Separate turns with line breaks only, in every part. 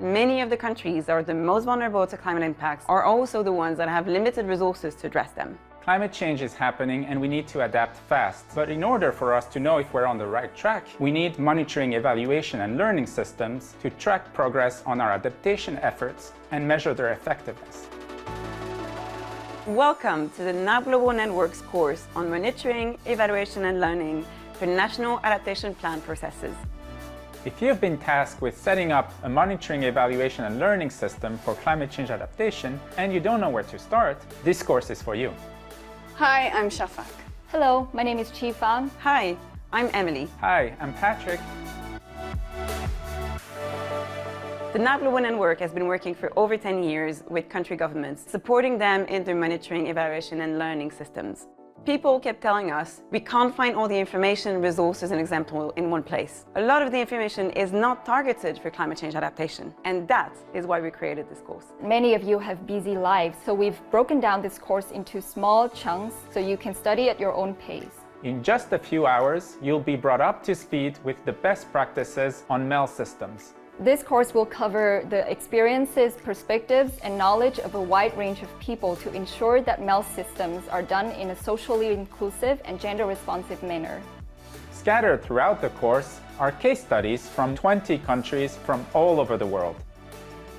Many of the countries that are the most vulnerable to climate impacts are also the ones that have limited resources to address them.
Climate change is happening and we need to adapt fast. But in order for us to know if we're on the right track, we need monitoring, evaluation, and learning systems to track progress on our adaptation efforts and measure their effectiveness.
Welcome to the NAP Global Network's course on monitoring, evaluation, and learning for national adaptation plan processes.
If you've been tasked with setting up a monitoring, evaluation, and learning system for climate change adaptation and you don't know where to start, this course is for you.
Hi, I'm Shafak.
Hello, my name is Chi Fang.
Hi, I'm Emily.
Hi, I'm Patrick.
The NAP Global Network has been working for over 10 years with country governments, supporting them in their monitoring, evaluation, and learning systems. People kept telling us we can't find all the information, resources, and examples in one place. A lot of the information is not targeted for climate change adaptation, and that is why we created this course.
Many of you have busy lives, so we've broken down this course into small chunks so you can study at your own pace.
In just a few hours, you'll be brought up to speed with the best practices on MEL systems.
This course will cover the experiences, perspectives, and knowledge of a wide range of people to ensure that MEL systems are done in a socially inclusive and gender-responsive manner.
Scattered throughout the course are case studies from 20 countries from all over the world.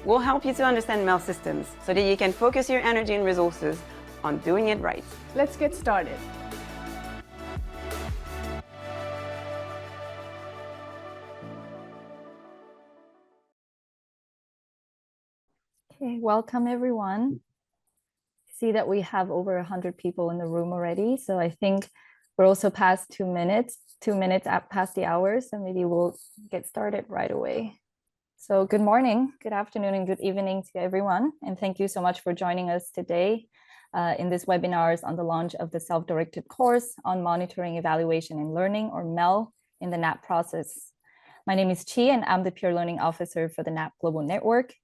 We'll help you to understand MEL systems so that you can focus your energy and resources on doing it right.
Let's get started.
Okay, welcome everyone. I see that we have over 100 people in the room already, so I think we're also past 2 minutes past the hour, so maybe we'll get started right away. So good morning, good afternoon, and good evening to everyone, and thank you so much for joining us today in this webinars on the launch of the self-directed course on monitoring, evaluation, and learning, or MEL, in the NAP process. My name is Chi, and I'm the Peer Learning Officer for the NAP Global Network.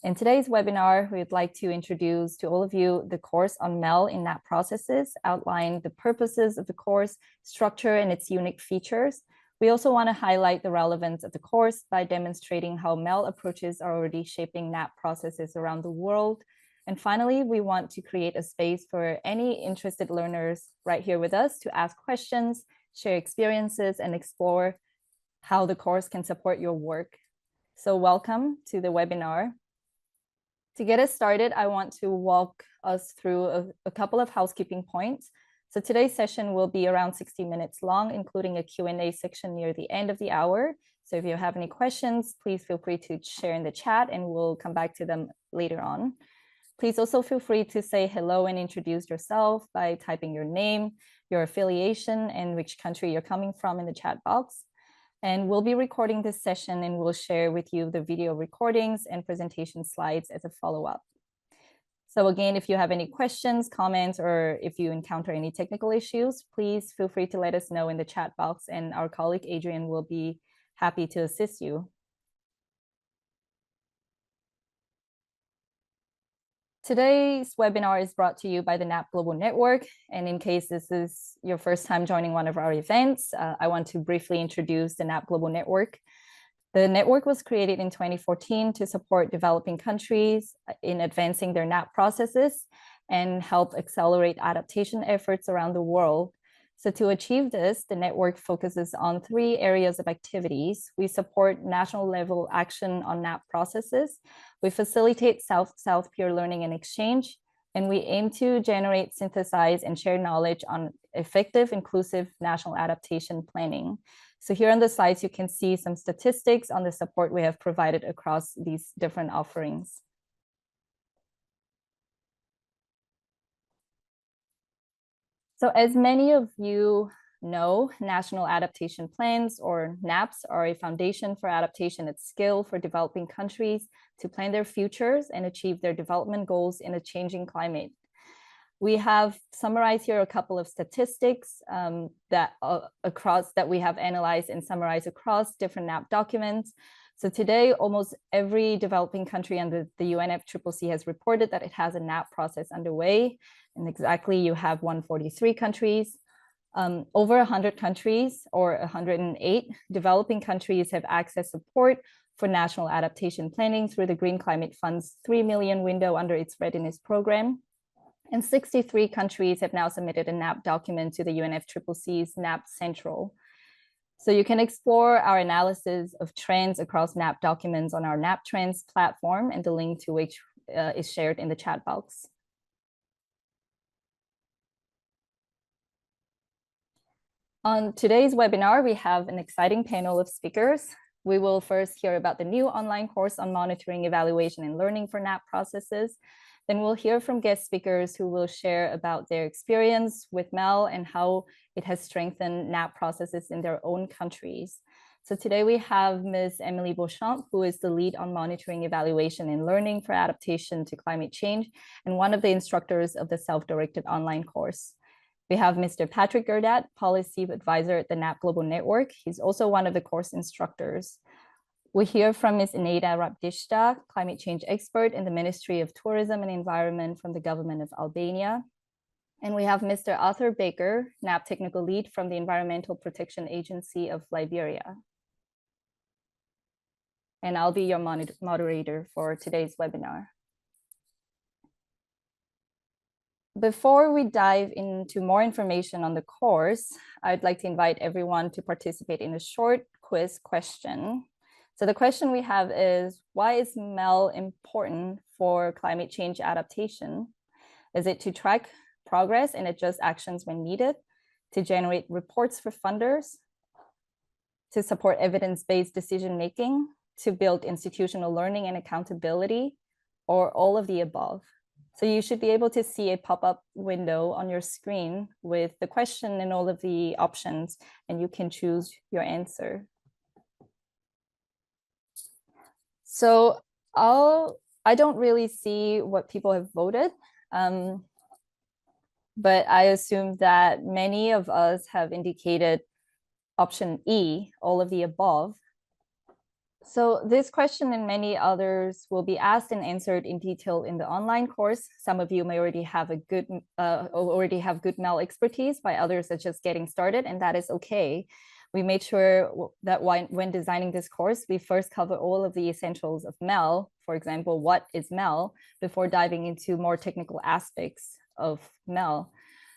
In today's webinar, we'd like to introduce to all of you the course on MEL in NAP processes, outline the purposes of the course, structure, and its unique features. We also want to highlight the relevance of the course by demonstrating how MEL approaches are already shaping NAP processes around the world. And finally, we want to create a space for any interested learners right here with us to ask questions, share experiences, and explore how the course can support your work. So welcome to the webinar. To get us started, I want to walk us through a couple of housekeeping points. So today's session will be around 60 minutes long, including a Q&A section near the end of the hour. So if you have any questions, please feel free to share in the chat and we'll come back to them later on. Please also feel free to say hello and introduce yourself by typing your name, your affiliation, and which country you're coming from in the chat box. And we'll be recording this session and we'll share with you the video recordings and presentation slides as a follow-up. So again, if you have any questions, comments, or if you encounter any technical issues, please feel free to let us know in the chat box and our colleague Adrian will be happy to assist you. Today's webinar is brought to you by the NAP Global Network. And in case this is your first time joining one of our events, I want to briefly introduce the NAP Global Network. The network was created in 2014 to support developing countries in advancing their NAP processes and help accelerate adaptation efforts around the world. So to achieve this, the network focuses on 3 areas of activities. We support national level action on NAP processes. We facilitate South-South peer learning and exchange, and we aim to generate, synthesize, and share knowledge on effective, inclusive national adaptation planning. So here on the slides, you can see some statistics on the support we have provided across these different offerings. So as many of you know, national adaptation plans, or NAPs, are a foundation for adaptation at scale for developing countries to plan their futures and achieve their development goals in a changing climate. We have summarized here a couple of statistics that we have analyzed and summarized across different NAP documents. So today, almost every developing country under the UNFCCC has reported that it has a NAP process underway. And exactly, you have 143 countries. Over 100 countries, or 108 developing countries, have access support for national adaptation planning through the Green Climate Fund's 3 million window under its readiness program. And 63 countries have now submitted a NAP document to the UNFCCC's NAP Central. So you can explore our analysis of trends across NAP documents on our NAP Trends platform, and the link to which is shared in the chat box. On today's webinar, we have an exciting panel of speakers. We will first hear about the new online course on monitoring, evaluation, and learning for NAP processes. Then we'll hear from guest speakers who will share about their experience with MEL and how it has strengthened NAP processes in their own countries. So today we have Ms. Emily Beauchamp, who is the lead on monitoring, evaluation, and learning for adaptation to climate change, and one of the instructors of the self-directed online course. We have Mr. Patrick Gerdat, policy advisor at the NAP Global Network. He's also one of the course instructors. We hear from Ms. Eneida Rapdishta, climate change expert in the Ministry of Tourism and Environment from the government of Albania. And we have Mr. Arthur Baker, NAP technical lead from the Environmental Protection Agency of Liberia. And I'll be your moderator for today's webinar. Before we dive into more information on the course, I'd like to invite everyone to participate in a short quiz question. So the question we have is, why is MEL important for climate change adaptation? Is it to track progress and adjust actions when needed, to generate reports for funders, to support evidence-based decision-making, to build institutional learning and accountability, or all of the above? So you should be able to see a pop-up window on your screen with the question and all of the options, and you can choose your answer. So I don't really see what people have voted, but I assume that many of us have indicated option E, all of the above. So this question and many others will be asked and answered in detail in the online course. Some of you may already have good MEL expertise, while others are just getting started, and that is okay. We made sure that when designing this course, we first cover all of the essentials of MEL. For example, what is MEL, before diving into more technical aspects of MEL.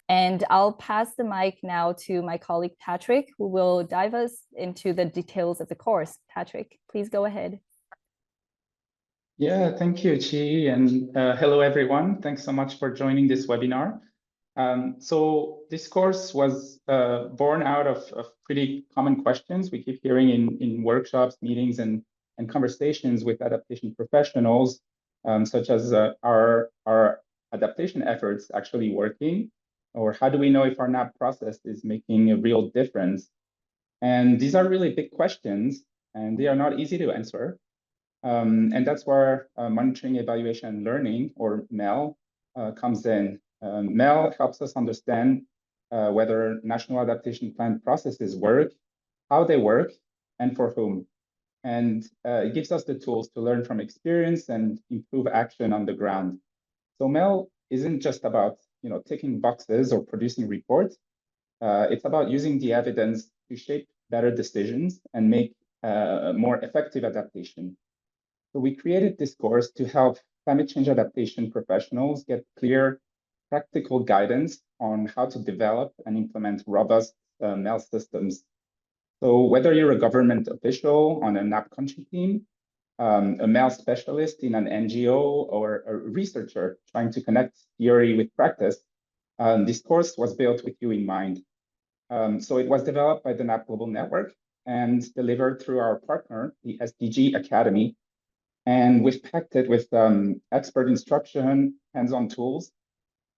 And I'll pass the mic now to my colleague, Patrick, who will dive us into the details of the course. Patrick, please go ahead.
Yeah, thank you, Chi, and hello, everyone. Thanks so much for joining this webinar. So this course was born out of pretty common questions we keep hearing in workshops, meetings, and conversations with adaptation professionals, such as are adaptation efforts actually working? Or how do we know if our NAP process is making a real difference? And these are really big questions, and they are not easy to answer. And that's where monitoring, evaluation, and learning, or MEL, comes in. MEL helps us understand whether national adaptation plan processes work, how they work, and for whom. And it gives us the tools to learn from experience and improve action on the ground. So MEL isn't just about ticking boxes or producing reports. It's about using the evidence to shape better decisions and make more effective adaptation. So we created this course to help climate change adaptation professionals get clear, practical guidance on how to develop and implement robust MEL systems. So whether you're a government official on a NAP country team, a MEL specialist in an NGO, or a researcher trying to connect theory with practice, this course was built with you in mind. So it was developed by the NAP Global Network and delivered through our partner, the SDG Academy. And we've packed it with expert instruction, hands-on tools,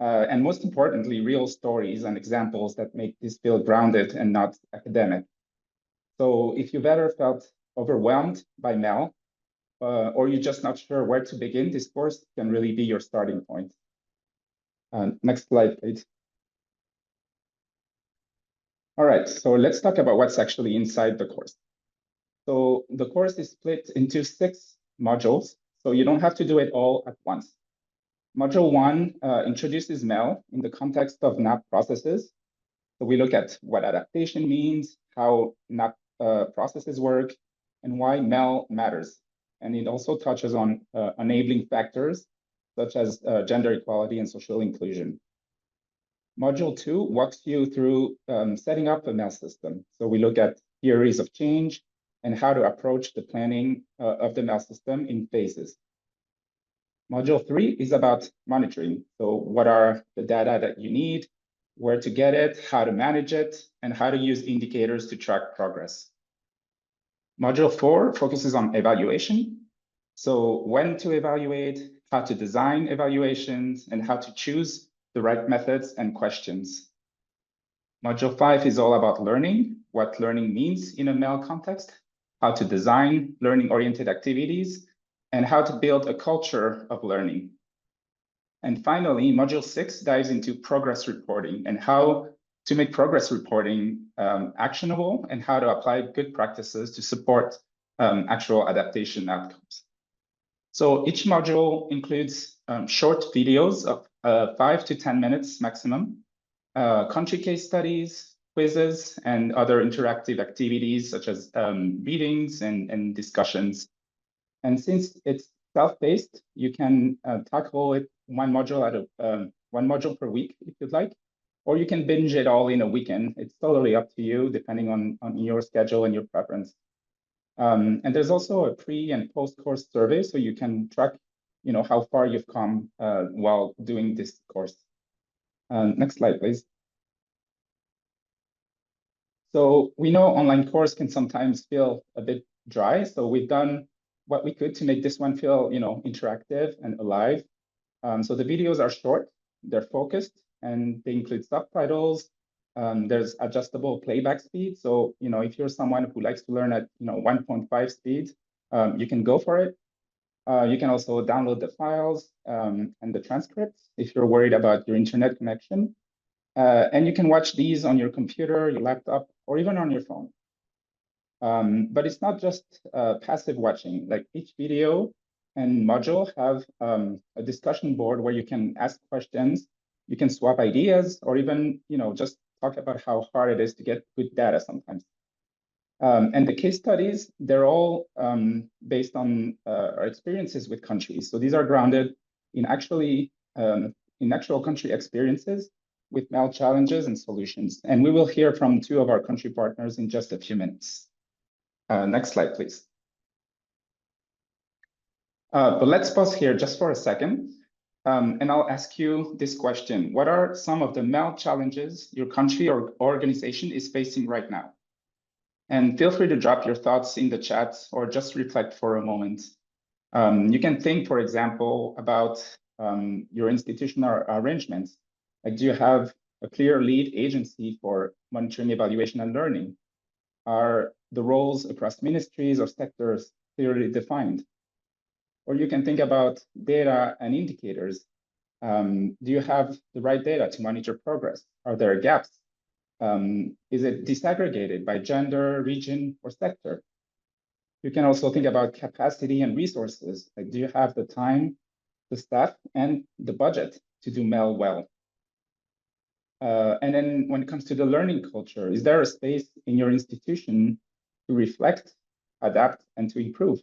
and most importantly, real stories and examples that make this feel grounded and not academic. So if you've ever felt overwhelmed by MEL, or you're just not sure where to begin, this course can really be your starting point. Next slide, please. All right, so let's talk about what's actually inside the course. So the course is split into 6 modules, so you don't have to do it all at once. Module 1 introduces MEL in the context of NAP processes. So we look at what adaptation means, how NAP processes work, and why MEL matters. And it also touches on enabling factors such as gender equality and social inclusion. Module 2 walks you through setting up a MEL system. So we look at theories of change and how to approach the planning of the MEL system in phases. Module 3 is about monitoring. So what are the data that you need, where to get it, how to manage it, and how to use indicators to track progress. Module 4 focuses on evaluation. So when to evaluate, how to design evaluations, and how to choose the right methods and questions. Module 5 is all about learning, what learning means in a MEL context, how to design learning-oriented activities, and how to build a culture of learning. And finally, Module 6 dives into progress reporting and how to make progress reporting actionable and how to apply good practices to support actual adaptation outcomes. So each module includes short videos of 5 to 10 minutes maximum, country case studies, quizzes, and other interactive activities such as readings and discussions. And since it's self-paced, you can tackle it one module per week if you'd like, or you can binge it all in a weekend. It's totally up to you, depending on your schedule and your preference. And there's also a pre and post-course survey, so you can track, how far you've come while doing this course. Next slide, please. So we know online course can sometimes feel a bit dry, so we've done what we could to make this one feel, interactive and alive. So the videos are short, they're focused, and they include subtitles. There's adjustable playback speed. So, if you're someone who likes to learn at, 1.5 speed, you can go for it. You can also download the files and the transcripts if you're worried about your internet connection. And you can watch these on your computer, your laptop, or even on your phone. But it's not just passive watching. Like each video and module have a discussion board where you can ask questions, you can swap ideas, or even just talk about how hard it is to get good data sometimes. And the case studies, they're all based on our experiences with countries. So these are grounded in actual country experiences with MEL challenges and solutions. And we will hear from 2 of our country partners in just a few minutes. Next slide, please. But let's pause here just for a second. And I'll ask you this question. What are some of the MEL challenges your country or organization is facing right now? And feel free to drop your thoughts in the chat or just reflect for a moment. You can think, for example, about your institutional arrangements. Like, do you have a clear lead agency for monitoring, evaluation, and learning? Are the roles across ministries or sectors clearly defined? Or you can think about data and indicators. Do you have the right data to monitor progress? Are there gaps? Is it disaggregated by gender, region, or sector? You can also think about capacity and resources. Like, do you have the time, the staff, and the budget to do MEL well? And then when it comes to the learning culture, is there a space in your institution to reflect, adapt, and to improve?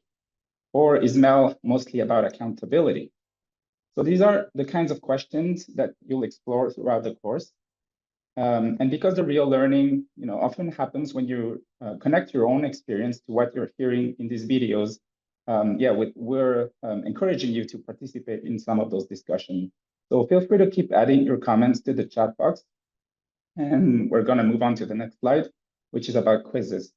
Or is MEL mostly about accountability? So these are the kinds of questions that you'll explore throughout the course. And because the real learning, often happens when you connect your own experience to what you're hearing in these videos. We're encouraging you to participate in some of those discussions. So feel free to keep adding your comments to the chat box. And we're going to move on to the next slide, which is about quizzes.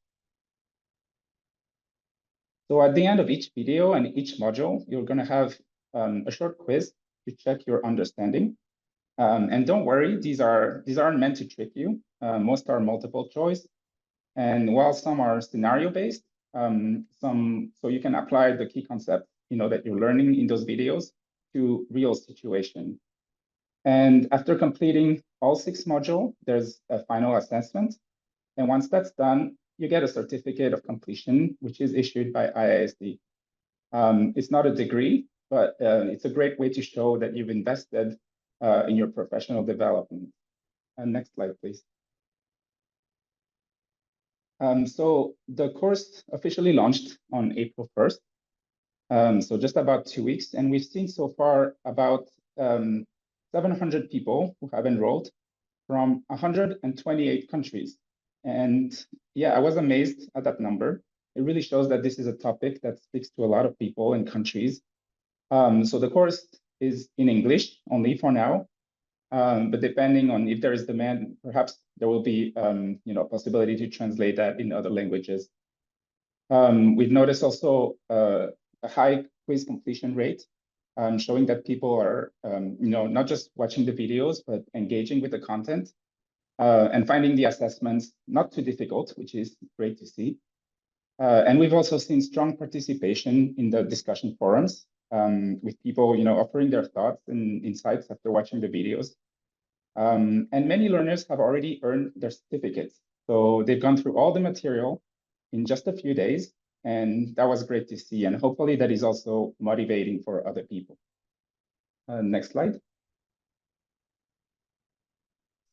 So at the end of each video and each module, you're going to have a short quiz to check your understanding. And don't worry, these aren't meant to trick you. Most are multiple choice. And while some are scenario-based, so you can apply the key concepts that you're learning in those videos to real situation. And after completing all 6 modules, there's a final assessment. And once that's done, you get a certificate of completion, which is issued by IISD. It's not a degree, but it's a great way to show that you've invested in your professional development. And next slide, please. So the course officially launched on April 1st. So just about 2 weeks, and we've seen so far about 700 people who have enrolled from 128 countries. And yeah, I was amazed at that number. It really shows that this is a topic that speaks to a lot of people and countries. So the course is in English only for now, but depending on if there is demand, perhaps there will be possibility to translate that in other languages. We've noticed also a high quiz completion rate, showing that people are not just watching the videos, but engaging with the content and finding the assessments not too difficult, which is great to see. And we've also seen strong participation in the discussion forums with people offering their thoughts and insights after watching the videos. And many learners have already earned their certificates. So they've gone through all the material in just a few days, and that was great to see. And hopefully that is also motivating for other people. Next slide.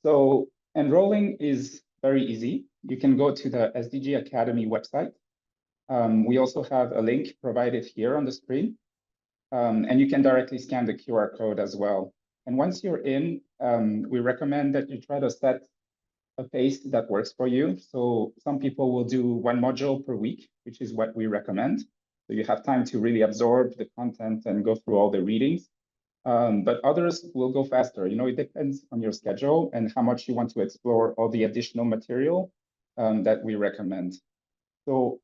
So enrolling is very easy. You can go to the SDG Academy website. We also have a link provided here on the screen, and you can directly scan the QR code as well. And once you're in, we recommend that you try to set a pace that works for you. So some people will do 1 module per week, which is what we recommend. So you have time to really absorb the content and go through all the readings. But others will go faster. It depends on your schedule and how much you want to explore all the additional material that we recommend. So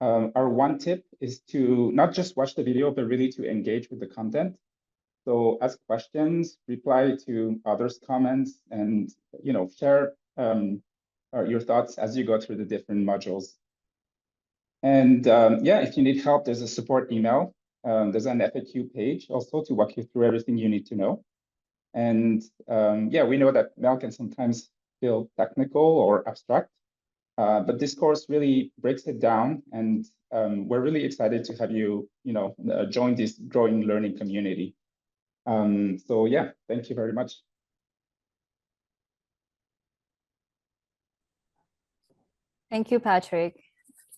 our one tip is to not just watch the video, but really to engage with the content. So ask questions, reply to others' comments, and share your thoughts as you go through the different modules. And yeah, if you need help, there's a support email. There's an FAQ page also to walk you through everything you need to know. And yeah, we know that MEL can sometimes feel technical or abstract, but this course really breaks it down, and we're really excited to have you, join this growing learning community. So yeah, thank you very much.
Thank you, Patrick,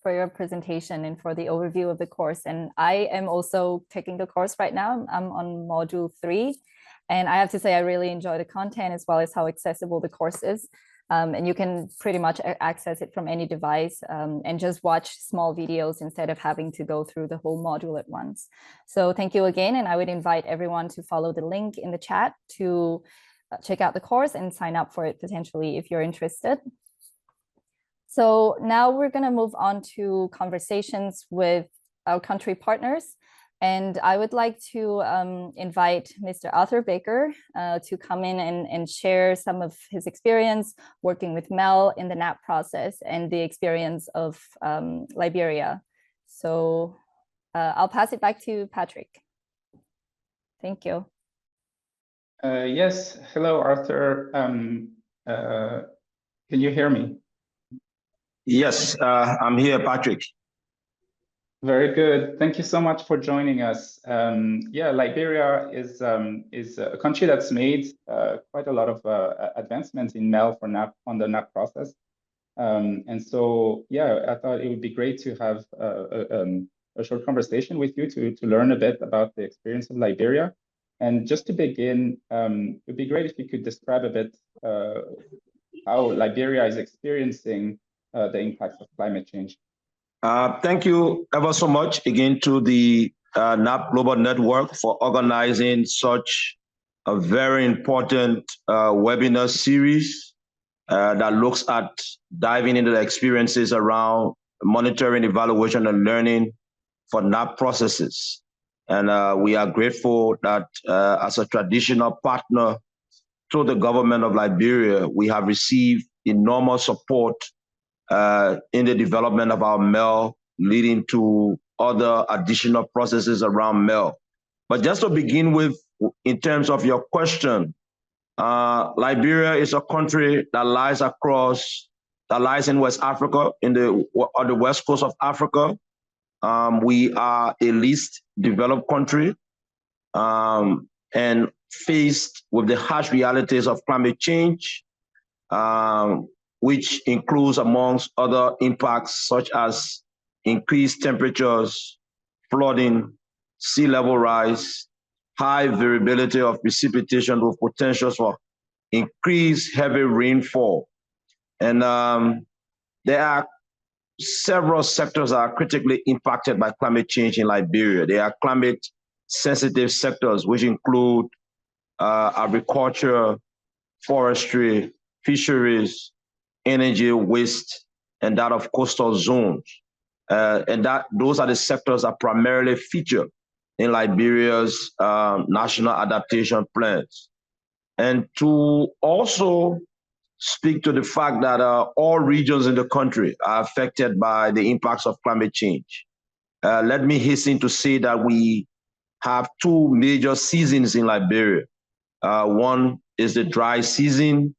for your presentation and for the overview of the course. And I am also taking the course right now. I'm on module 3. And I have to say, I really enjoy the content as well as how accessible the course is. And you can pretty much access it from any device and just watch small videos instead of having to go through the whole module at once. So thank you again. And I would invite everyone to follow the link in the chat to check out the course and sign up for it potentially if you're interested. So now we're going to move on to conversations with our country partners. And I would like to invite Mr. Arthur Baker to come in and share some of his experience working with MEL in the NAP process and the experience of Liberia. So I'll pass it back to Patrick. Thank you.
Yes, hello, Arthur. Can you hear me?
Yes, I'm here, Patrick.
Very good. Thank you so much for joining us. Yeah, Liberia is a country that's made quite a lot of advancements in MEL for NAP on the NAP process. And so, yeah, I thought it would be great to have a short conversation with you to learn a bit about the experience of Liberia. And just to begin, it would be great if you could describe a bit how Liberia is experiencing the impacts of climate change.
Thank you ever so much again to the NAP Global Network for organizing such a very important webinar series that looks at diving into the experiences around monitoring, evaluation, and learning for NAP processes. And we are grateful that as a traditional partner to the government of Liberia, we have received enormous support in the development of our MEL, leading to other additional processes around MEL. But just to begin with, in terms of your question, Liberia is a country that lies in West Africa, on the west coast of Africa. We are a least developed country and faced with the harsh realities of climate change. which includes, amongst other impacts, such as increased temperatures, flooding, sea level rise, high variability of precipitation with potentials for increased heavy rainfall. And there are several sectors that are critically impacted by climate change in Liberia. There are climate sensitive sectors, which include agriculture, forestry, fisheries, energy, waste, and that of coastal zones. And those are the sectors that primarily feature in Liberia's national adaptation plans. And to also speak to the fact that all regions in the country are affected by the impacts of climate change. Let me hasten to say that we have two major seasons in Liberia. One is the dry season,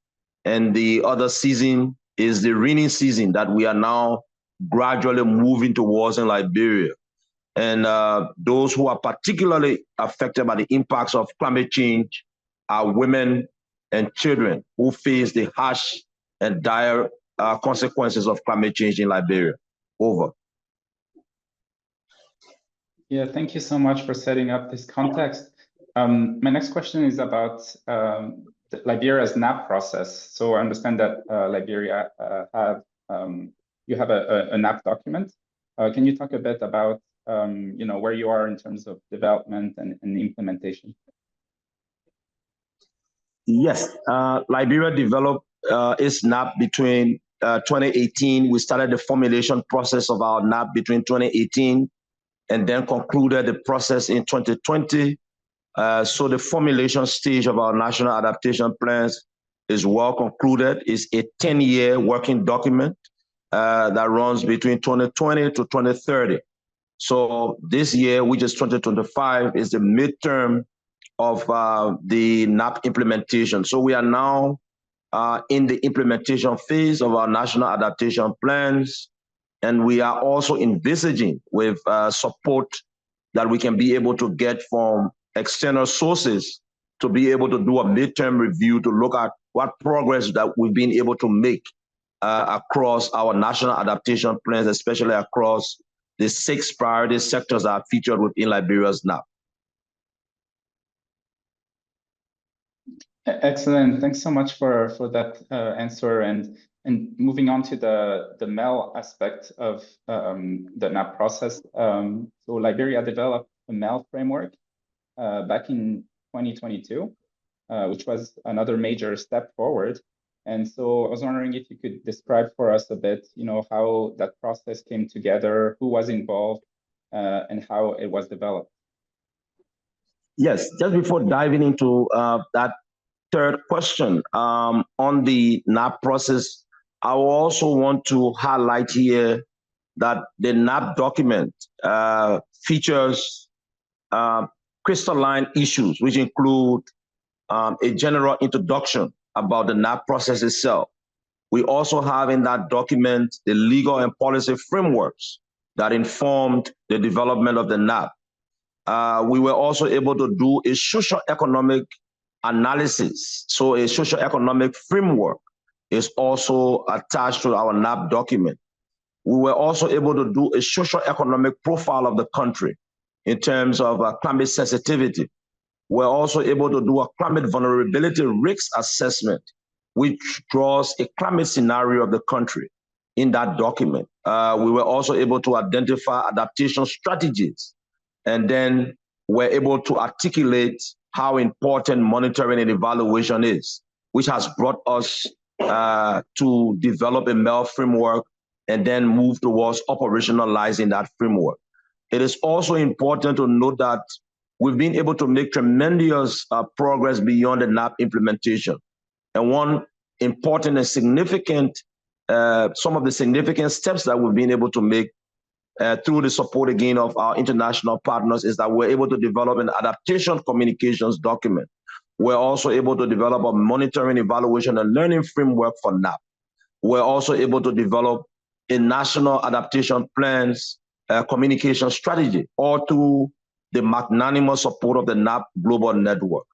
and the other season is the rainy season that we are now gradually moving towards in Liberia. And those who are particularly affected by the impacts of climate change are women and children who face the harsh and dire consequences of climate change in Liberia. Over.
Yeah, thank you so much for setting up this context. My next question is about Liberia's NAP process. So I understand that Liberia you have a NAP document. Can you talk a bit about where you are in terms of development and implementation?
Yes, Liberia developed its NAP between 2018. We started the formulation process of our NAP between 2018 and then concluded the process in 2020. So the formulation stage of our national adaptation plans is well concluded. It's a 10-year working document that runs between 2020 to 2030. So this year, which is 2025, is the midterm of the NAP implementation. So we are now in the implementation phase of our national adaptation plans, and we are also envisaging with support that we can be able to get from external sources to be able to do a midterm review to look at what progress that we've been able to make across our national adaptation plans, especially across the 6 priority sectors that are featured within Liberia's NAP.
Excellent. Thanks so much for that answer. And moving on to the MEL aspect of the NAP process. So Liberia developed a MEL framework back in 2022, which was another major step forward. And so I was wondering if you could describe for us a bit, how that process came together, who was involved, and how it was developed.
Yes, just before diving into that third question on the NAP process, I also want to highlight here that the NAP document features crystalline issues, which include a general introduction about the NAP process itself. We also have in that document the legal and policy frameworks that informed the development of the NAP. We were also able to do a socio-economic analysis. So a socio-economic framework is also attached to our NAP document. We were also able to do a socio-economic profile of the country in terms of climate sensitivity. We're also able to do a climate vulnerability risk assessment, which draws a climate scenario of the country in that document. We were also able to identify adaptation strategies, and then we're able to articulate how important monitoring and evaluation is, which has brought us to develop a MEL framework and then move towards operationalizing that framework. It is also important to note that we've been able to make tremendous progress beyond the NAP implementation. And one important and significant, some of the significant steps that we've been able to make through the support again of our international partners is that we're able to develop an adaptation communications document. We're also able to develop a monitoring, evaluation, and learning framework for NAP. We're also able to develop a national adaptation plans communication strategy, all through the magnanimous support of the NAP Global Network.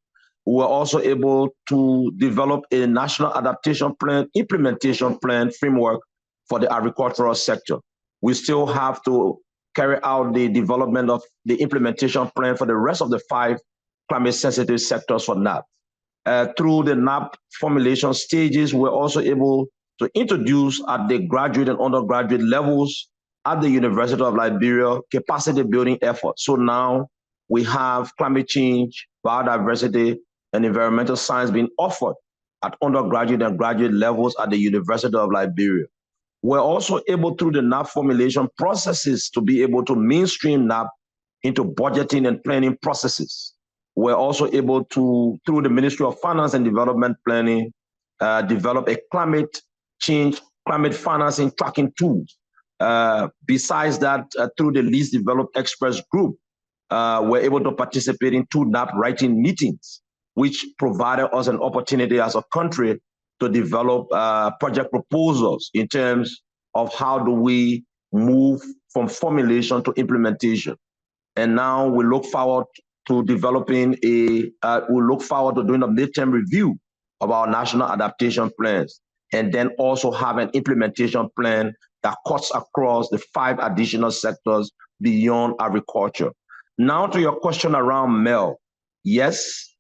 we were also able to develop a national adaptation plan, implementation plan framework for the agricultural sector. We still have to carry out the development of the implementation plan for the rest of the 5 climate-sensitive sectors for NAP. Through the NAP formulation stages, we're also able to introduce at the graduate and undergraduate levels at the University of Liberia capacity building efforts. So now we have climate change, biodiversity, and environmental science being offered at undergraduate and graduate levels at the University of Liberia. We're also able, through the NAP formulation processes, to be able to mainstream NAP into budgeting and planning processes. We're also able to, through the Ministry of Finance and Development Planning, develop a climate change, climate financing tracking tool. Besides that, through the least developed experts group, we're able to participate in 2 NAP writing meetings, which provided us an opportunity as a country to develop project proposals in terms of how do we move from formulation to implementation. And now we look forward to developing we look forward to doing a midterm review of our national adaptation plans, and then also have an implementation plan that cuts across the 5 additional sectors beyond agriculture. Now to your question around MEL. Yes,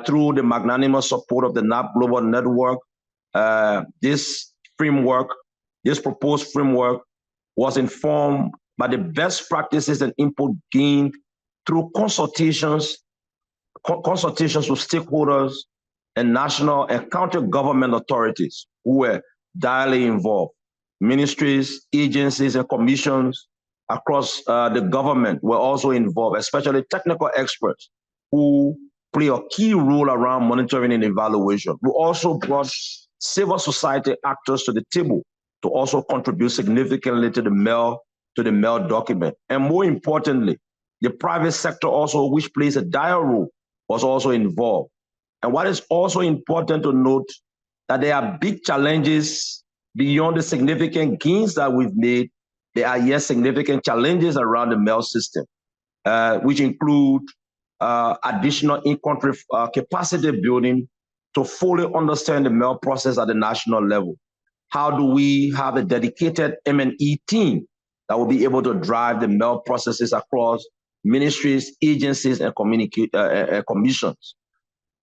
through the magnanimous support of the NAP Global Network, this proposed framework was informed by the best practices and input gained through consultations with stakeholders and national and county government authorities who were directly involved. Ministries, agencies, and commissions across the government were also involved, especially technical experts who play a key role around monitoring and evaluation. We also brought civil society actors to the table to also contribute significantly to the MEL document. And more importantly, the private sector also, which plays a dire role, was also involved. And what is also important to note, that there are big challenges beyond the significant gains that we've made. There are yet significant challenges around the MEL system, which include additional in-country capacity building to fully understand the MEL process at the national level. How do we have a dedicated M&E team that will be able to drive the MEL processes across ministries, agencies, and commissions?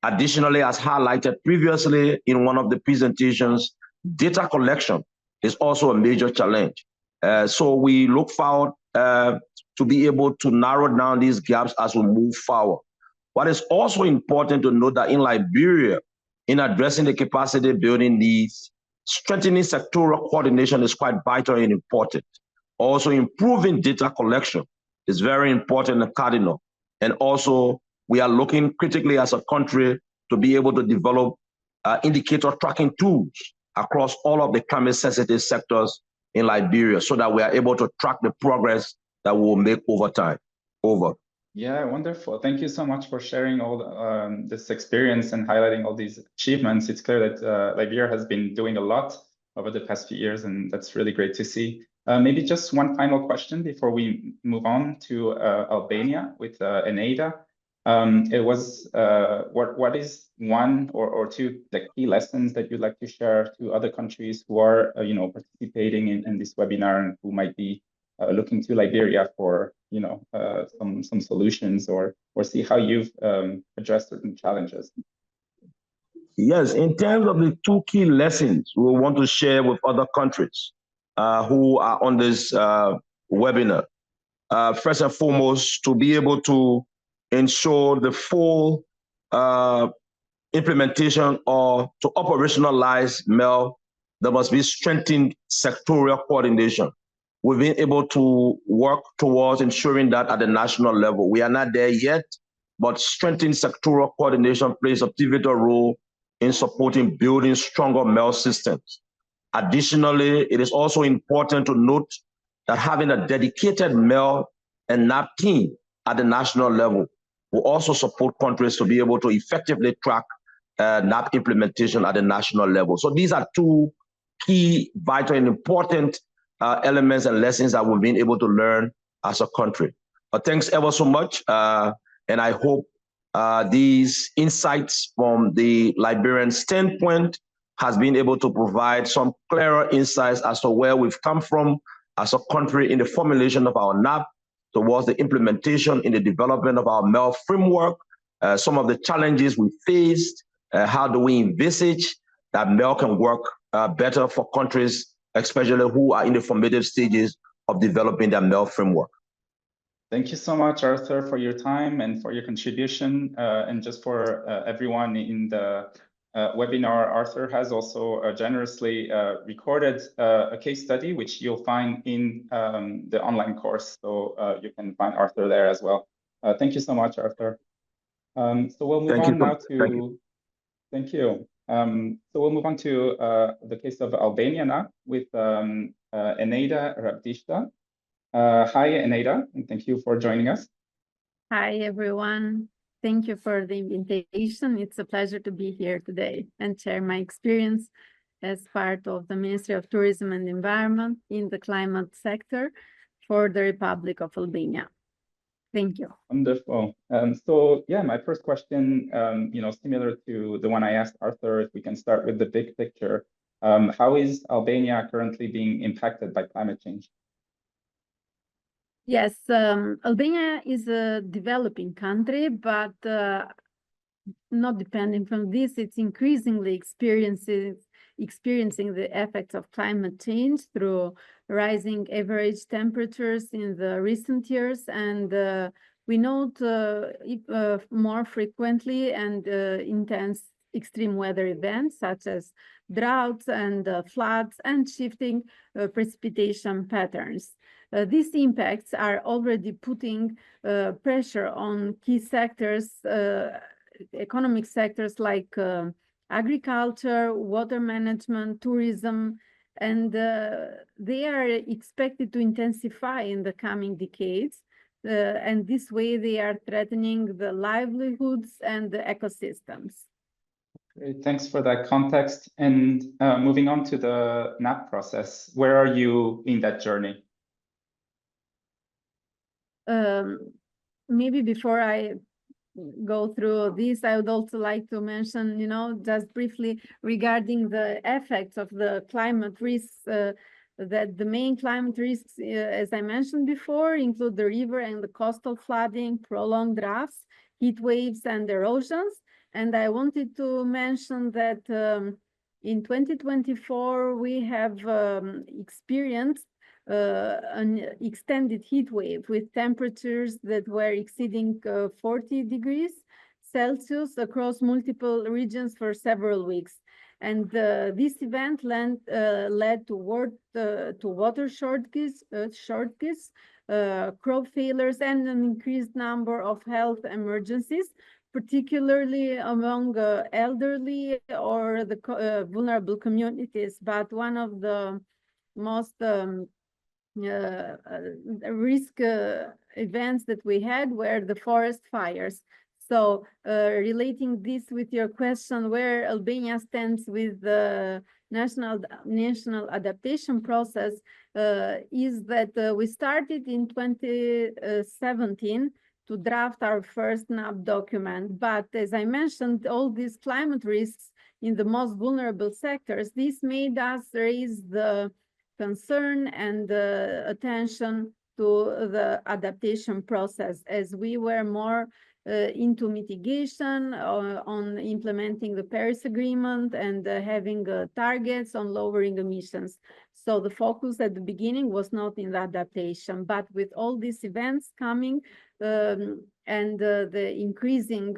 Additionally, as highlighted previously in one of the presentations, data collection is also a major challenge. So we look forward to be able to narrow down these gaps as we move forward. What is also important to note that in Liberia, in addressing the capacity building needs, strengthening sectoral coordination is quite vital and important. Also, improving data collection is very important and cardinal. And also, we are looking critically as a country to be able to develop indicator tracking tools across all of the climate sensitive sectors in Liberia so that we are able to track the progress that we will make over time. Over.
Yeah, wonderful. Thank you so much for sharing all this experience and highlighting all these achievements. It's clear that Liberia has been doing a lot over the past few years, and that's really great to see. Maybe just one final question before we move on to Albania with Eneida. What is one or two key lessons that you'd like to share to other countries who are participating in this webinar and who might be looking to Liberia for some solutions or see how you've addressed certain challenges?
Yes, in terms of the 2 key lessons we want to share with other countries who are on this webinar. First and foremost, to be able to ensure the full implementation or to operationalize MEL, there must be strengthened sectorial coordination. We've been able to work towards ensuring that at the national level. We are not there yet, but strengthened sectoral coordination plays a pivotal role in supporting building stronger MEL systems. Additionally, it is also important to note that having a dedicated MEL and NAP team at the national level will also support countries to be able to effectively track NAP implementation at the national level. So these are 2 key, vital, and important elements and lessons that we've been able to learn as a country. But thanks ever so much, and I hope these insights from the Liberian standpoint has been able to provide some clearer insights as to where we've come from as a country in the formulation of our NAP towards the implementation in the development of our MEL framework, some of the challenges we faced, how do we envisage that MEL can work better for countries, especially who are in the formative stages of developing their MEL framework.
Thank you so much, Arthur, for your time and for your contribution. And just for everyone in the webinar, Arthur has also generously recorded a case study, which you'll find in the online course. So you can find Arthur there as well. Thank you so much, Arthur. So we'll move on now to, thank you. So we'll move on to the case of Albania now with Eneida Rabdishta. Hi, Eneida, and thank you for joining us.
Hi, everyone. Thank you for the invitation. It's a pleasure to be here today and share my experience as part of the Ministry of Tourism and Environment in the climate sector for the Republic of Albania. Thank you.
Wonderful. So yeah, my first question, similar to the one I asked Arthur, if we can start with the big picture. How is Albania currently being impacted by climate change?
Yes, Albania is a developing country, but not depending from this, it's increasingly experiencing the effects of climate change through rising average temperatures in the recent years. And we note more frequently and intense extreme weather events such as droughts and floods and shifting precipitation patterns. These impacts are already putting pressure on key sectors, economic sectors like agriculture, water management, tourism, and they are expected to intensify in the coming decades. And this way they are threatening the livelihoods and the ecosystems.
Great, thanks for that context. And moving on to the NAP process, where are you in that journey?
Maybe before I go through this, I would also like to mention, just briefly regarding the effects of the climate risks, that the main climate risks, as I mentioned before, include the river and the coastal flooding, prolonged droughts, heat waves, and erosions. And I wanted to mention that in 2024, we have experienced an extended heat wave with temperatures that were exceeding 40 degrees Celsius across multiple regions for several weeks. And this event led to water shortages, crop failures, and an increased number of health emergencies, particularly among elderly or the vulnerable communities. But one of the most risk events that we had were the forest fires. So relating this with your question, where Albania stands with the national adaptation process, is that we started in 2017 to draft our first NAP document. But as I mentioned, all these climate risks in the most vulnerable sectors, this made us raise the concern and attention to the adaptation process, as we were more into mitigation on implementing the Paris Agreement and having targets on lowering emissions. So the focus at the beginning was not in the adaptation, but with all these events coming and the increasing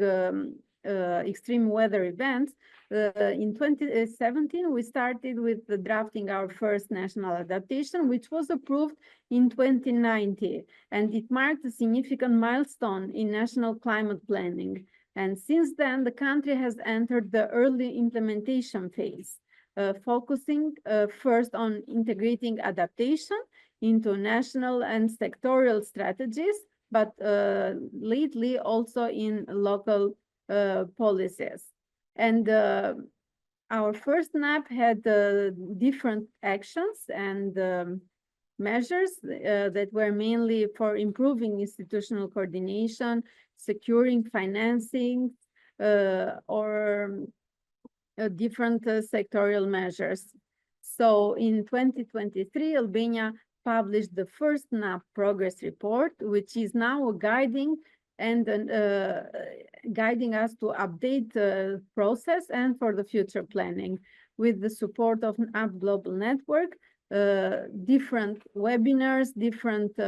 extreme weather events, in 2017, we started with drafting our first national adaptation, which was approved in 2019, and it marked a significant milestone in national climate planning. And since then, the country has entered the early implementation phase, focusing first on integrating adaptation into national and sectoral strategies, but lately also in local policies. And our first NAP had different actions, and measures that were mainly for improving institutional coordination, securing financing, or different sectorial measures. So in 2023, Albania published the first NAP progress report, which is now guiding us to update the process and for the future planning. With the support of NAP Global Network, different webinars, different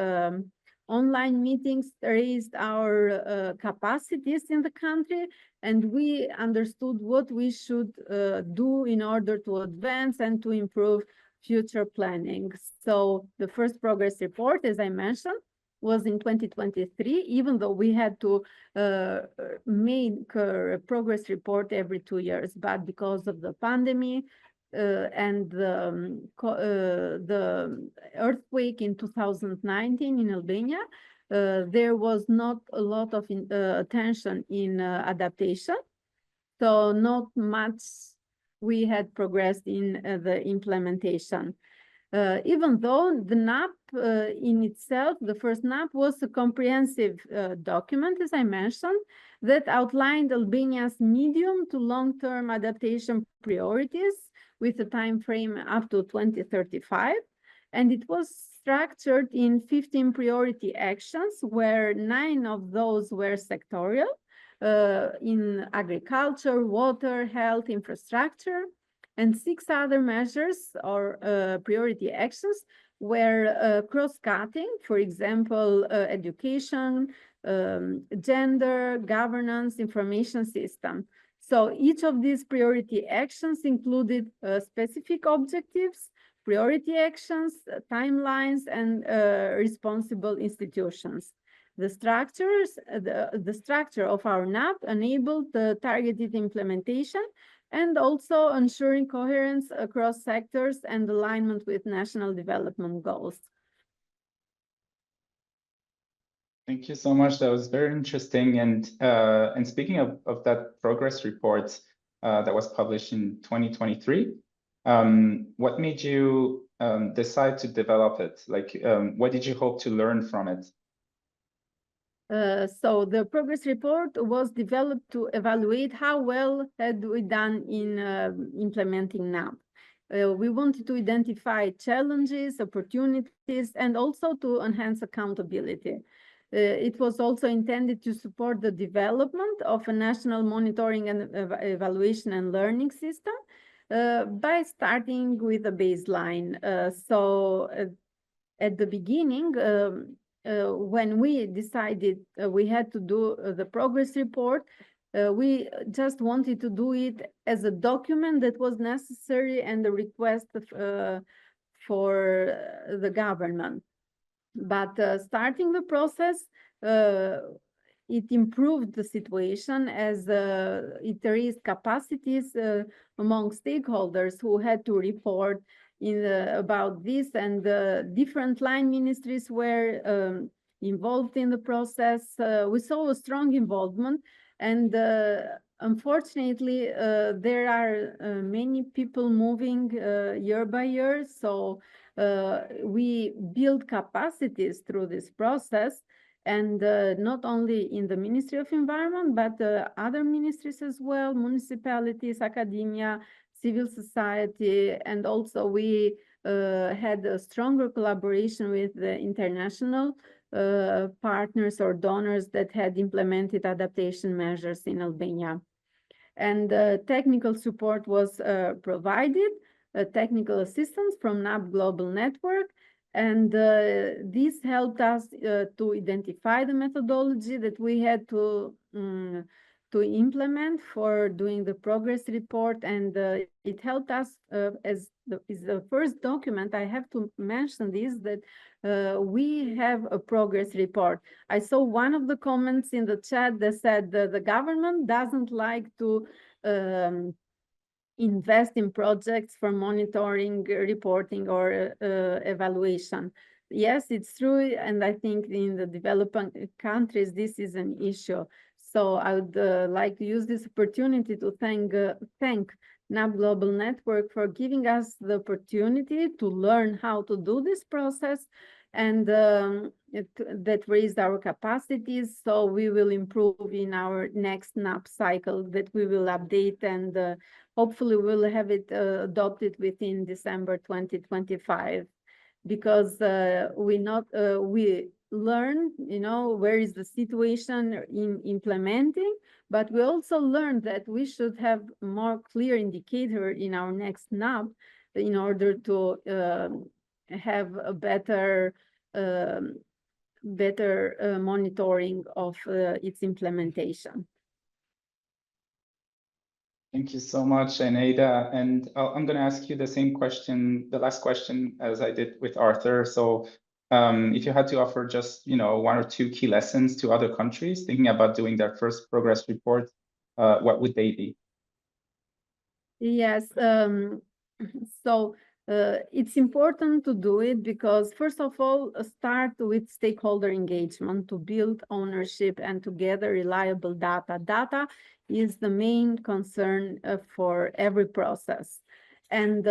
online meetings raised our capacities in the country, and we understood what we should do in order to advance and to improve future planning. So the first progress report, as I mentioned, was in 2023, even though we had to make a progress report every 2 years, but because of the pandemic and the earthquake in 2019 in Albania, there was not a lot of attention in adaptation. So not much we had progressed in the implementation. Even though the NAP in itself, the first NAP, was a comprehensive document, as I mentioned, that outlined Albania's medium to long-term adaptation priorities with a time frame up to 2035. And it was structured in 15 priority actions, where 9 of those were sectorial, in agriculture, water, health, infrastructure, and 6 other measures or priority actions were cross-cutting, for example, education, gender, governance, information system. So each of these priority actions included specific objectives, priority actions, timelines, and responsible institutions. The structure of our NAP enabled the targeted implementation and also ensuring coherence across sectors and alignment with national development goals.
Thank you so much. That was very interesting. And speaking of that progress report that was published in 2023, what made you decide to develop it? Like, what did you hope to learn from it?
So the progress report was developed to evaluate how well had we done in implementing NAP. We wanted to identify challenges, opportunities, and also to enhance accountability. It was also intended to support the development of a national monitoring and evaluation and learning system by starting with a baseline. So at the beginning, when we decided we had to do the progress report, we just wanted to do it as a document that was necessary and a request for the government. But starting the process, it improved the situation as it raised capacities among stakeholders who had to report about this, and different line ministries were involved in the process. We saw a strong involvement, and unfortunately, there are many people moving year by year. So we build capacities through this process, and not only in the Ministry of Environment, but other ministries as well, municipalities, academia, civil society, and also we had a stronger collaboration with the international partners or donors that had implemented adaptation measures in Albania. And technical support was provided, technical assistance from NAP Global Network, and this helped us to identify the methodology that we had to implement for doing the progress report, and it helped us as the first document. I have to mention this, that we have a progress report. I saw one of the comments in the chat that said that the government doesn't like to invest in projects for monitoring, reporting, or evaluation. Yes, it's true, and I think in the developing countries this is an issue. So I would like to use this opportunity to thank NAP Global Network for giving us the opportunity to learn how to do this process, and that raised our capacities. So we will improve in our next NAP cycle that we will update, and hopefully we'll have it adopted within December 2025, because we learn, where is the situation in implementing, but we also learned that we should have more clear indicator in our next NAP in order to have a better monitoring of its implementation.
Thank you so much, Eneida. And I'm going to ask you the same question, the last question, as I did with Arthur. So if you had to offer just, one or two key lessons to other countries thinking about doing their first progress report, what would they be?
Yes. So it's important to do it because, first of all, start with stakeholder engagement to build ownership and to gather reliable data. Data is the main concern for every process. And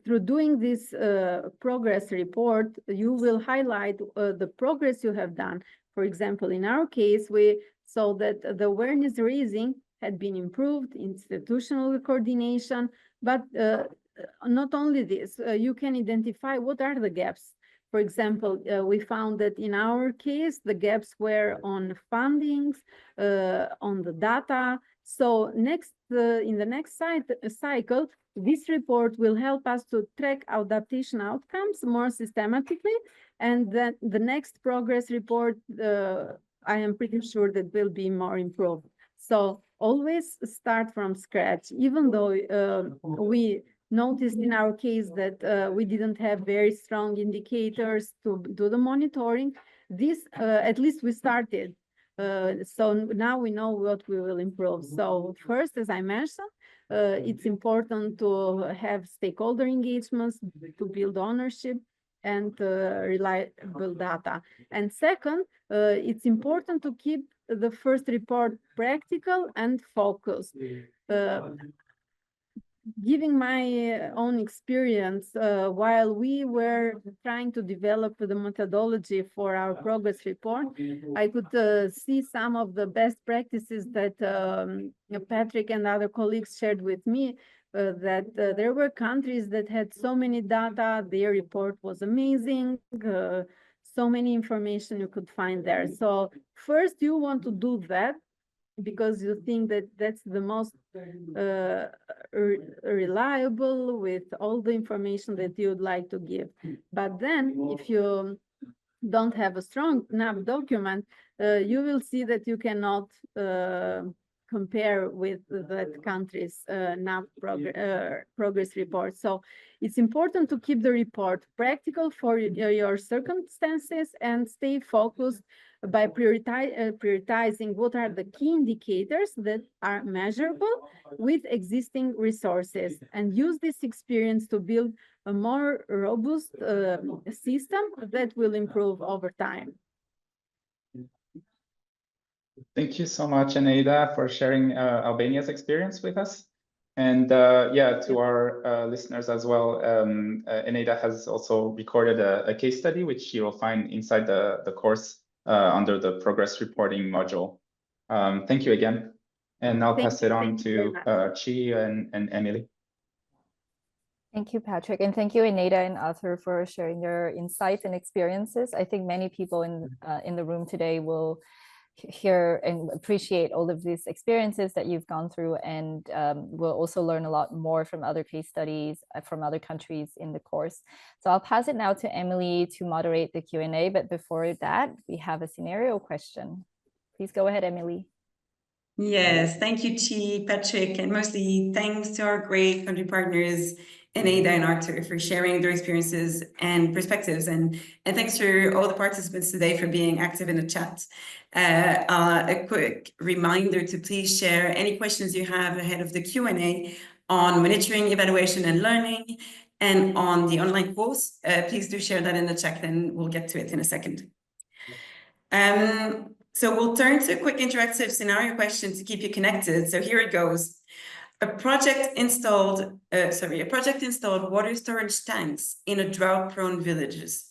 through doing this progress report, you will highlight the progress you have done. For example, in our case, we saw that the awareness raising had been improved, institutional coordination, but not only this, you can identify what are the gaps. For example, we found that in our case, the gaps were on fundings, on the data. So in the next cycle, this report will help us to track adaptation outcomes more systematically. And then the next progress report, I am pretty sure that will be more improved. So always start from scratch, even though we noticed in our case that we didn't have very strong indicators to do the monitoring. This, at least we started. So now we know what we will improve. So first, as I mentioned, it's important to have stakeholder engagements, to build ownership and reliable data. And second, it's important to keep the first report practical and focused. Giving my own experience, while we were trying to develop the methodology for our progress report, I could see some of the best practices that Patrick and other colleagues shared with me, that there were countries that had so many data, their report was amazing, so many information you could find there. So first you want to do that, because you think that that's the most reliable with all the information that you would like to give. But then if you don't have a strong NAP document, you will see that you cannot compare with that country's NAP progress report. So it's important to keep the report practical for your circumstances and stay focused by prioritizing what are the key indicators that are measurable with existing resources, and use this experience to build a more robust system that will improve over time.
Thank you so much, Eneida, for sharing Albania's experience with us. And to our listeners as well, Eneida has also recorded a case study, which you will find inside the course under the progress reporting module. Thank you again. And I'll pass it on to Chi and Emily.
Thank you, Patrick. And thank you, Eneida and Arthur, for sharing your insights and experiences. I think many people in the room today will hear and appreciate all of these experiences that you've gone through, and we'll also learn a lot more from other case studies from other countries in the course. So I'll pass it now to Emily to moderate the Q&A, but before that, we have a scenario question. Please go ahead, Emily.
Yes, thank you, Chi, Patrick, and mostly thanks to our great country partners, Eneida and Arthur, for sharing their experiences and perspectives, and thanks to all the participants today for being active in the chat. A quick reminder to please share any questions you have ahead of the Q&A on monitoring, evaluation, and learning, and on the online course. Please do share that in the chat, and we'll get to it in a second. So we'll turn to a quick interactive scenario question to keep you connected. So here it goes. A project installed water storage tanks in a drought-prone villages.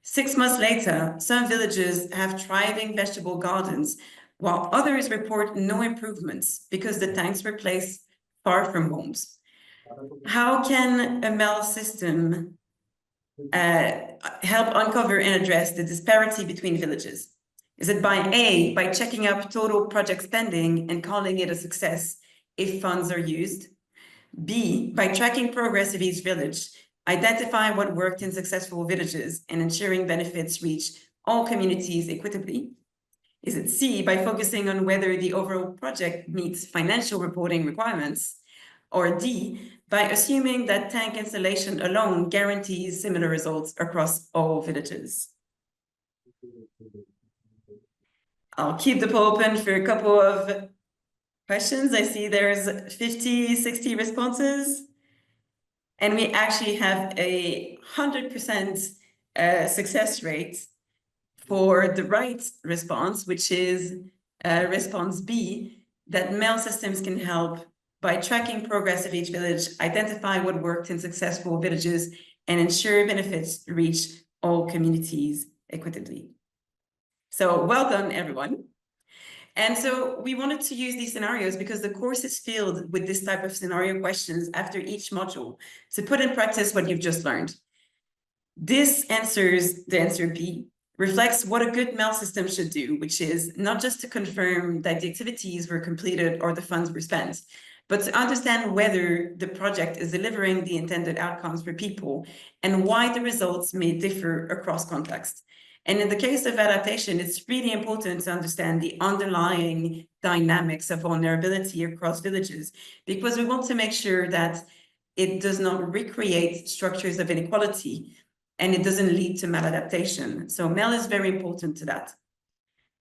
6 months later, some villages have thriving vegetable gardens, while others report no improvements because the tanks were placed far from homes. How can a MEL system help uncover and address the disparity between villages? Is it by checking up total project spending and calling it a success if funds are used? B, by tracking progress of each village, identify what worked in successful villages and ensuring benefits reach all communities equitably? Is it C, by focusing on whether the overall project meets financial reporting requirements? Or D, by assuming that tank installation alone guarantees similar results across all villages? I'll keep the poll open for a couple of questions. I see there's 50, 60 responses. And we actually have a 100% success rate for the right response, which is response B, that MEL systems can help by tracking progress of each village, identify what worked in successful villages, and ensure benefits reach all communities equitably. So well done, everyone. And so we wanted to use these scenarios because the course is filled with this type of scenario questions after each module to put in practice what you've just learned. This answers, the answer B, reflects what a good MEL system should do, which is not just to confirm that the activities were completed or the funds were spent, but to understand whether the project is delivering the intended outcomes for people and why the results may differ across contexts. And in the case of adaptation, it's really important to understand the underlying dynamics of vulnerability across villages, because we want to make sure that it does not recreate structures of inequality and it doesn't lead to maladaptation. So MEL is very important to that.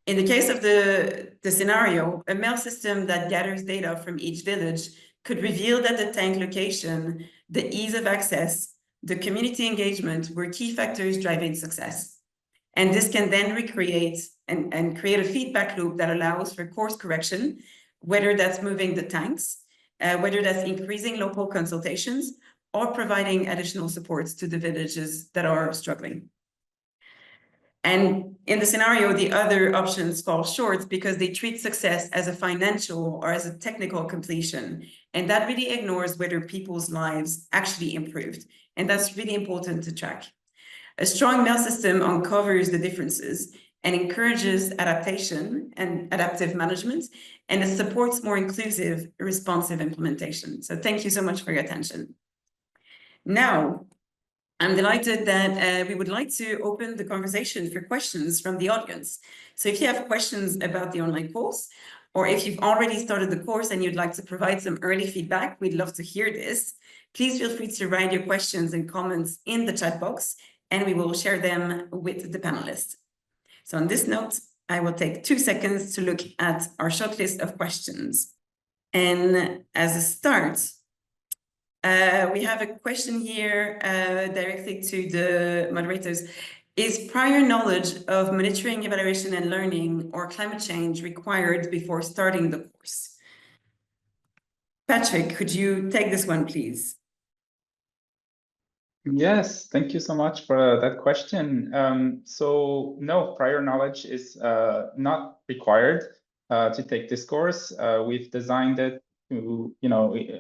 In the case of the scenario, a MEL system that gathers data from each village could reveal that the tank location, the ease of access, the community engagement were key factors driving success. And this can then recreate and create a feedback loop that allows for course correction, whether that's moving the tanks, whether that's increasing local consultations, or providing additional supports to the villages that are struggling. And in the scenario, the other options fall short because they treat success as a financial or as a technical completion. And that really ignores whether people's lives actually improved. And that's really important to track. A strong MEL system uncovers the differences and encourages adaptation and adaptive management, and it supports more inclusive, responsive implementation. So thank you so much for your attention. Now, I'm delighted that we would like to open the conversation for questions from the audience. So if you have questions about the online course, or if you've already started the course and you'd like to provide some early feedback, we'd love to hear this. Please feel free to write your questions and comments in the chat box, and we will share them with the panelists. So on this note, I will take 2 seconds to look at our shortlist of questions. And as a start, we have a question here directly to the moderators. Is prior knowledge of monitoring, evaluation, and learning or climate change required before starting the course? Patrick, could you take this one, please?
Yes, thank you so much for that question. So no, prior knowledge is not required to take this course. We've designed it to,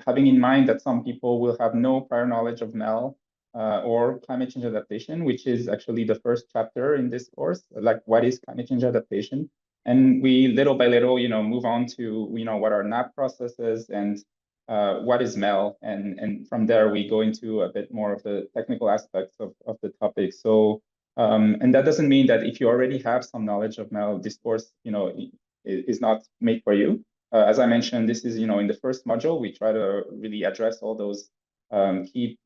having in mind that some people will have no prior knowledge of MEL or climate change adaptation, which is actually the first chapter in this course, like what is climate change adaptation? And we little by little, move on to, what are NAP processes and what is MEL, and from there we go into a bit more of the technical aspects of the topic. So, and that doesn't mean that if you already have some knowledge of MEL, this course, is not made for you. As I mentioned, this is, in the first module, we try to really address all those key,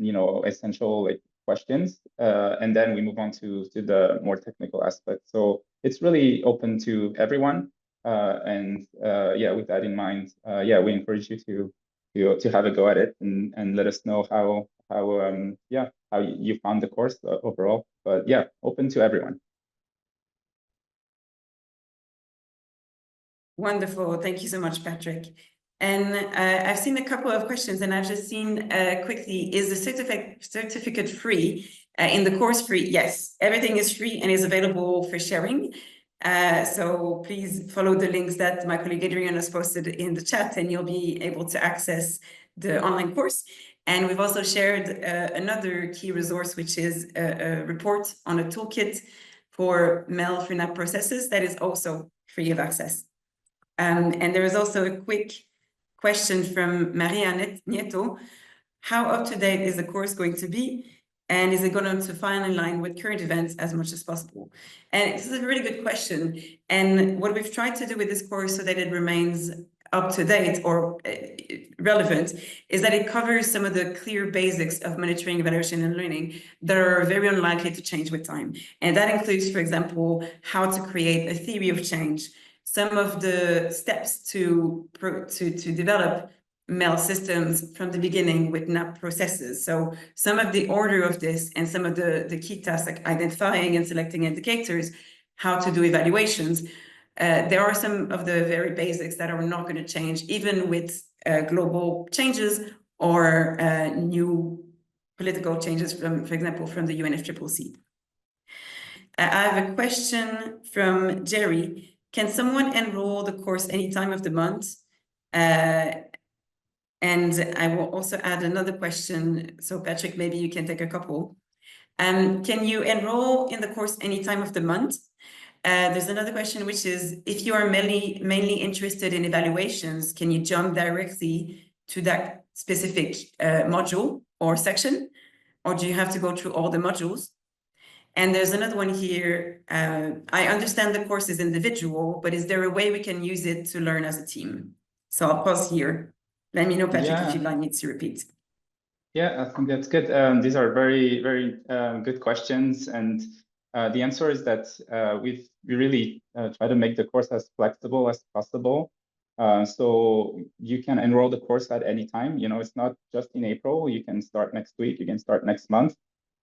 essential questions, and then we move on to the more technical aspects. So it's really open to everyone, and yeah, with that in mind, yeah, we encourage you to have a go at it and let us know how you found the course overall. But yeah, open to everyone.
Wonderful. Thank you so much, Patrick. And I've seen a couple of questions, and I've just seen quickly, is the certificate free? In the course free? Yes, everything is free and is available for sharing. So please follow the links that my colleague Adrian has posted in the chat, and you'll be able to access the online course. And we've also shared another key resource, which is a report on a toolkit for MEL for NAP processes that is also free of access. And there is also a quick question from Maria Nieto. How up to date is the course going to be? And is it going to fall in line with current events as much as possible? And this is a really good question. And what we've tried to do with this course so that it remains up to date or relevant is that it covers some of the clear basics of monitoring, evaluation, and learning that are very unlikely to change with time. And that includes, for example, how to create a theory of change, some of the steps to develop MEL systems from the beginning with NAP processes. So some of the order of this and some of the key tasks like identifying and selecting indicators, how to do evaluations. There are some of the very basics that are not going to change, even with global changes or new political changes from, for example, from the UNFCCC. I have a question from Jerry. Can someone enroll the course any time of the month? And I will also add another question. So Patrick, maybe you can take a couple. Can you enroll in the course any time of the month? There's another question, which is, if you are mainly interested in evaluations, can you jump directly to that specific module or section? Or do you have to go through all the modules? And there's another one here. I understand the course is individual, but is there a way we can use it to learn as a team? So I'll pause here. Let me know, Patrick, if you'd like me to repeat.
Yeah, I think that's good. These are very, very good questions. And the answer is that we really try to make the course as flexible as possible. So you can enroll the course at any time. You know, it's not just in April. You can start next week. You can start next month.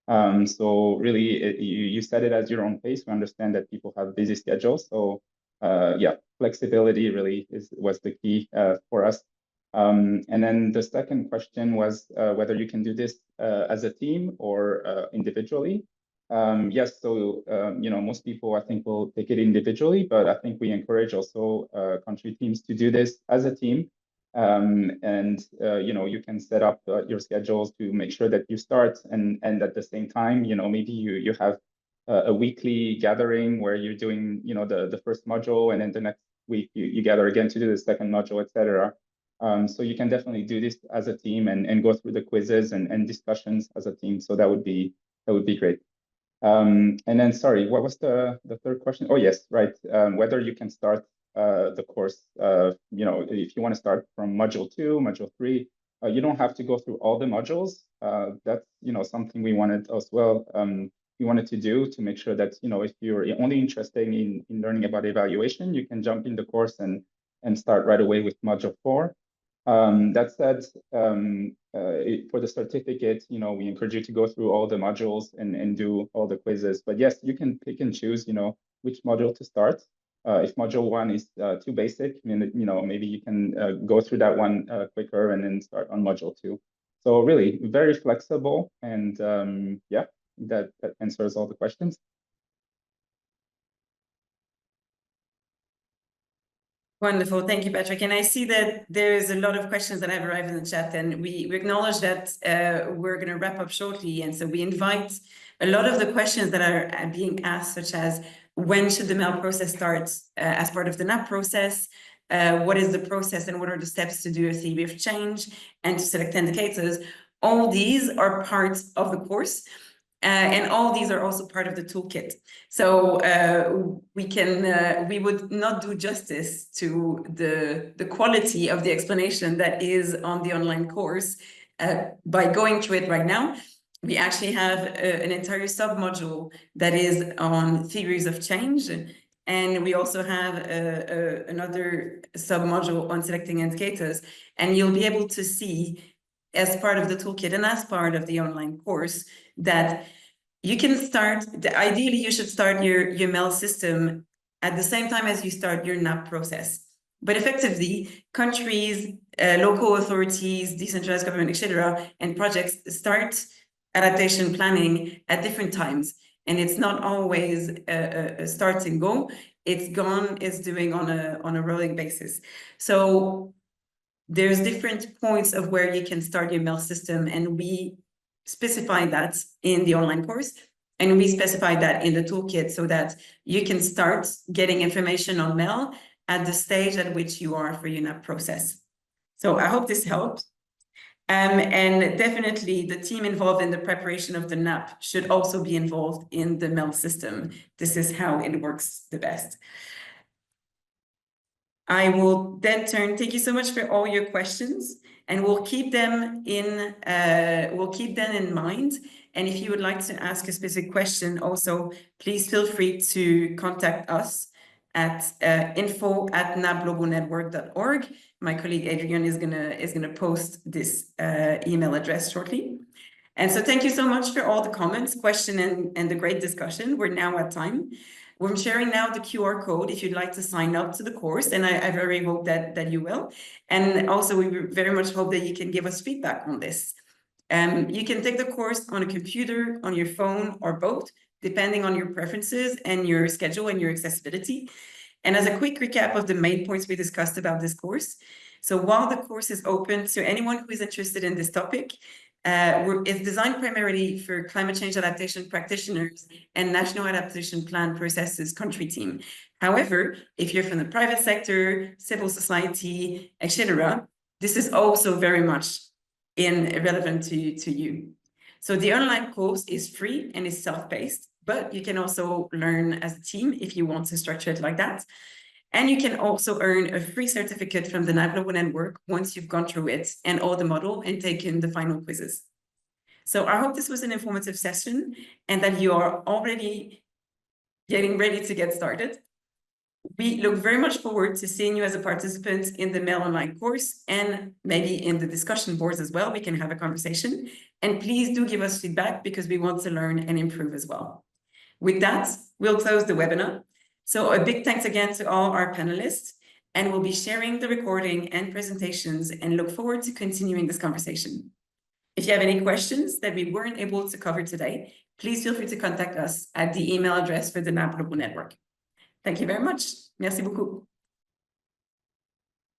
So really, you set it as your own pace. We understand that people have busy schedules. So yeah, flexibility really was the key for us. And then the second question was whether you can do this as a team or individually. Yes, so you know, most people I think will take it individually, but I think we encourage also country teams to do this as a team. And you know, you can set up your schedules to make sure that you start and at the same time, you know, maybe you have a weekly gathering where you're doing, you know, the first module, and then the next week you gather again to do the second module, etc. So you can definitely do this as a team and go through the quizzes and discussions as a team. So that would be great. And then, sorry, what was the third question? Oh, yes, right. Whether you can start the course, you know, if you want to start from module 2, module 3, you don't have to go through all the modules. That's, you know, something we wanted as well. We wanted to do to make sure that, you know, if you're only interested in learning about evaluation, you can jump in the course and start right away with module 4. That said, for the certificate, you know, we encourage you to go through all the modules and do all the quizzes. But yes, you can pick and choose, you know, which module to start. If module 1 is too basic, I mean, you know, maybe you can go through that one quicker and then start on module 2. So really very flexible, and yeah, that answers all the questions.
Wonderful. Thank you, Patrick. And I see that there's a lot of questions that have arrived in the chat, and we acknowledge that we're going to wrap up shortly. And so we invite a lot of the questions that are being asked, such as when should the MEL process start as part of the NAP process? What is the process and what are the steps to do a theory of change and to select indicators? All these are parts of the course. And all these are also part of the toolkit. So we would not do justice to the quality of the explanation that is on the online course by going through it right now. We actually have an entire sub-module that is on theories of change. And we also have another sub-module on selecting indicators. And you'll be able to see, as part of the toolkit and as part of the online course, that you can start, ideally you should start your MEL system at the same time as you start your NAP process. But effectively, countries, local authorities, decentralized government, etc., and projects start adaptation planning at different times. And it's not always a start and go. It's doing on a rolling basis. So there's different points of where you can start your MEL system, and we specify that in the online course. And we specify that in the toolkit so that you can start getting information on MEL at the stage at which you are for your NAP process. So I hope this helped. And definitely the team involved in the preparation of the NAP should also be involved in the MEL system. This is how it works the best. I will then thank you so much for all your questions, and we'll keep them in mind. And if you would like to ask a specific question also, please feel free to contact us at info@napglobalnetwork.org. My colleague Adrian is gonna post this email address shortly. And so thank you so much for all the comments, questions, and the great discussion. We're now at time. We're sharing now the QR code if you'd like to sign up to the course, and I very hope that you will. And also, we very much hope that you can give us feedback on this. You can take the course on a computer, on your phone, or both, depending on your preferences and your schedule and your accessibility. And as a quick recap of the main points we discussed about this course, so while the course is open to anyone who is interested in this topic, it's designed primarily for climate change adaptation practitioners and national adaptation plan processes country team. However, if you're from the private sector, civil society, etc., this is also very much relevant to you. So the online course is free and is self-paced, but you can also learn as a team if you want to structure it like that. And you can also earn a free certificate from the NAP Global Network once you've gone through it and all the model and taken the final quizzes. So I hope this was an informative session and that you are already getting ready to get started. We look very much forward to seeing you as a participant in the MEL online course and maybe in the discussion boards as well. We can have a conversation. And please do give us feedback because we want to learn and improve as well. With that, we'll close the webinar. So a big thanks again to all our panelists, and we'll be sharing the recording and presentations and look forward to continuing this conversation. If you have any questions that we weren't able to cover today, please feel free to contact us at the email address for the NAP Global Network. Thank you very much. Merci beaucoup.